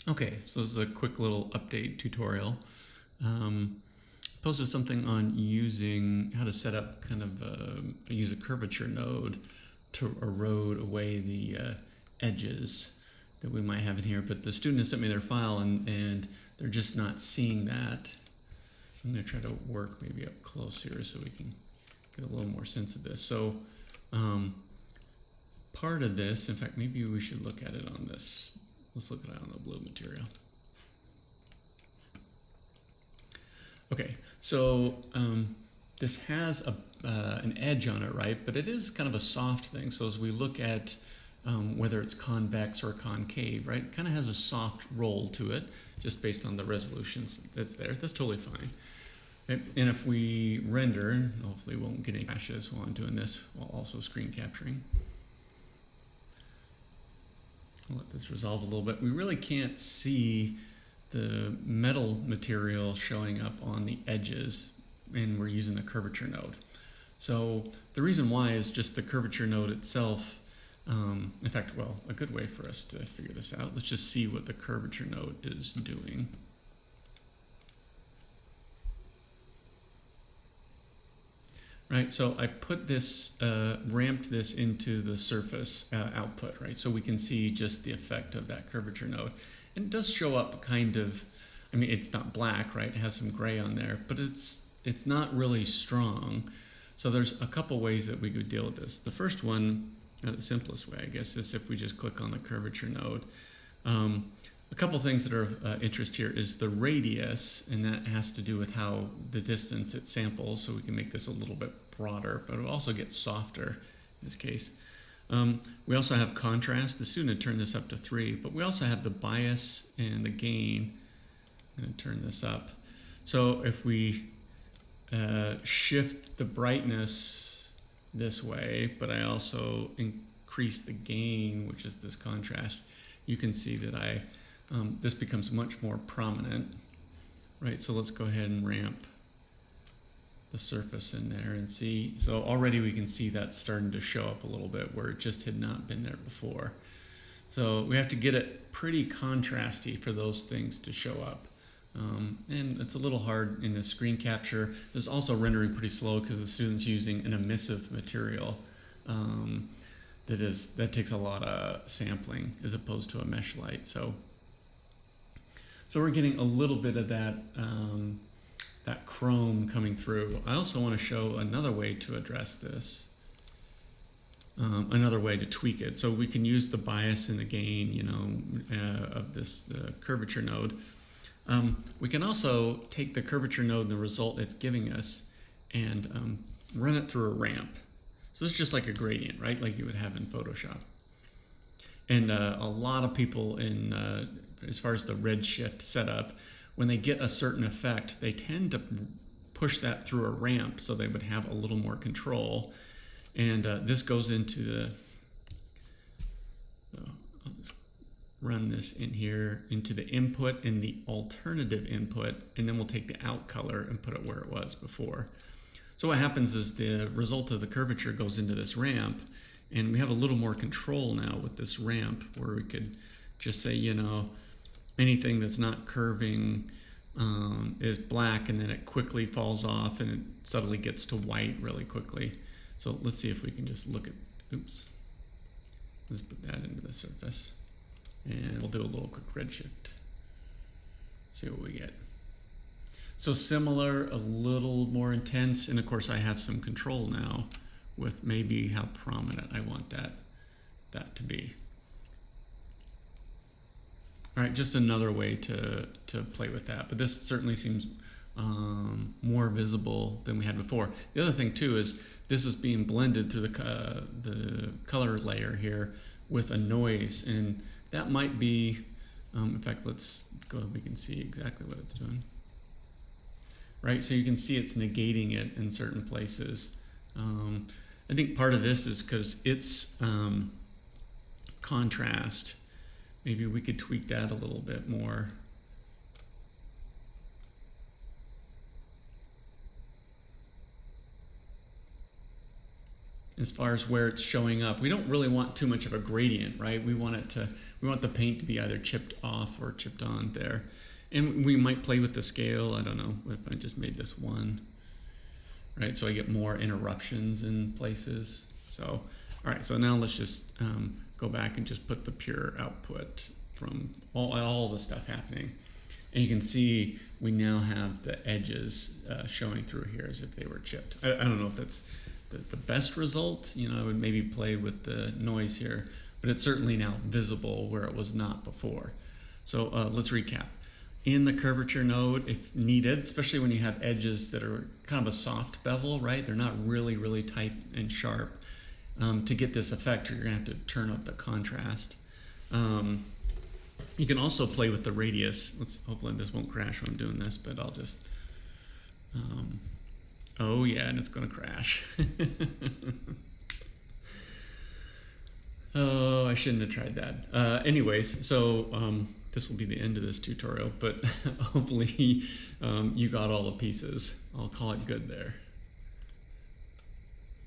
Okay, so this is a quick little update tutorial. Posted something on using how to set up kind of use a curvature node to erode away the edges that we might have in here. But the student has sent me their file and they're just not seeing that. I'm going to try to work maybe up close here so we can get a little more sense of this. So part of this, in fact, maybe we should look at it on this. Let's look at it on the blue material. Okay, so this has an edge on it, right? But it is kind of a soft thing. So as we look at whether it's convex or concave, right? It kind of has a soft roll to it, just based on the resolutions that's there. That's totally fine. And if we render, hopefully we won't get any crashes while I'm doing this, while also screen capturing. I'll let this resolve a little bit. We really can't see the metal material showing up on the edges, and we're using the curvature node. So the reason why is just the curvature node itself. In fact, well, a good way for us to figure this out, let's just see what the curvature node is doing. Right, so I put this, ramped this into the surface output, right? So we can see just the effect of that curvature node. And it does show up kind of, I mean, it's not black, right? It has some gray on there, but it's not really strong. So there's a couple ways that we could deal with this. The first one, or the simplest way, I guess, is if we just click on the curvature node. A couple things that are of interest here is the radius, and that has to do with how the distance it samples, so we can make this a little bit broader, but it'll also get softer in this case. We also have contrast. The student had turned this up to 3, but we also have the bias and the gain. I'm going to turn this up. So if we shift the brightness this way, but I also increase the gain, which is this contrast, you can see that this becomes much more prominent, right? So let's go ahead and ramp the surface in there and see. So already we can see that starting to show up a little bit where it just had not been there before. So we have to get it pretty contrasty for those things to show up. And it's a little hard in the screen capture. This is also rendering pretty slow because the student's using an emissive material that takes a lot of sampling as opposed to a mesh light. So we're getting a little bit of that that chrome coming through. I also want to show another way to address this, another way to tweak it. So we can use the bias and the gain, you know, of the curvature node. We can also take the curvature node and the result it's giving us and run it through a ramp. So this is just like a gradient, right? Like you would have in Photoshop. And a lot of people in, as far as the redshift setup, when they get a certain effect, they tend to push that through a ramp so they would have a little more control. And this goes into the, I'll just run this in here into the input and the alternative input, and then we'll take the out color and put it where it was before. So what happens is the result of the curvature goes into this ramp, and we have a little more control now with this ramp where we could just say, you know, anything that's not curving is black, and then it quickly falls off and it suddenly gets to white really quickly. So let's see if we can just look at, oops, let's put that into the surface. And we'll do a little quick redshift. See what we get. So similar, a little more intense, and of course I have some control now with maybe how prominent I want that to be. All right, just another way to play with that, but this certainly seems more visible than we had before. The other thing too is this is being blended through the color layer here with a noise, and that might be, in fact, let's go, we can see exactly what it's doing. Right, so you can see it's negating it in certain places. I think part of this is because it's contrast. Maybe we could tweak that a little bit more. as far as where it's showing up. We don't really want too much of a gradient, right? We want the paint to be either chipped off or chipped on there. And we might play with the scale. I don't know if I just made this 1, right? So I get more interruptions in places. So, all right, so now let's just go back and just put the pure output from all the stuff happening. And you can see we now have the edges showing through here as if they were chipped. I don't know if that's the best result. I would maybe play with the noise here, but it's certainly now visible where it was not before. So let's recap. In the curvature node, if needed, especially when you have edges that are kind of a soft bevel, right? They're not really, really tight and sharp. To get this effect, you're going to have to turn up the contrast. You can also play with the radius. Hopefully this won't crash when I'm doing this, but I'll just... oh yeah, and it's going to crash. Oh, I shouldn't have tried that. Anyways, so this will be the end of this tutorial, but hopefully you got all the pieces. I'll call it good there.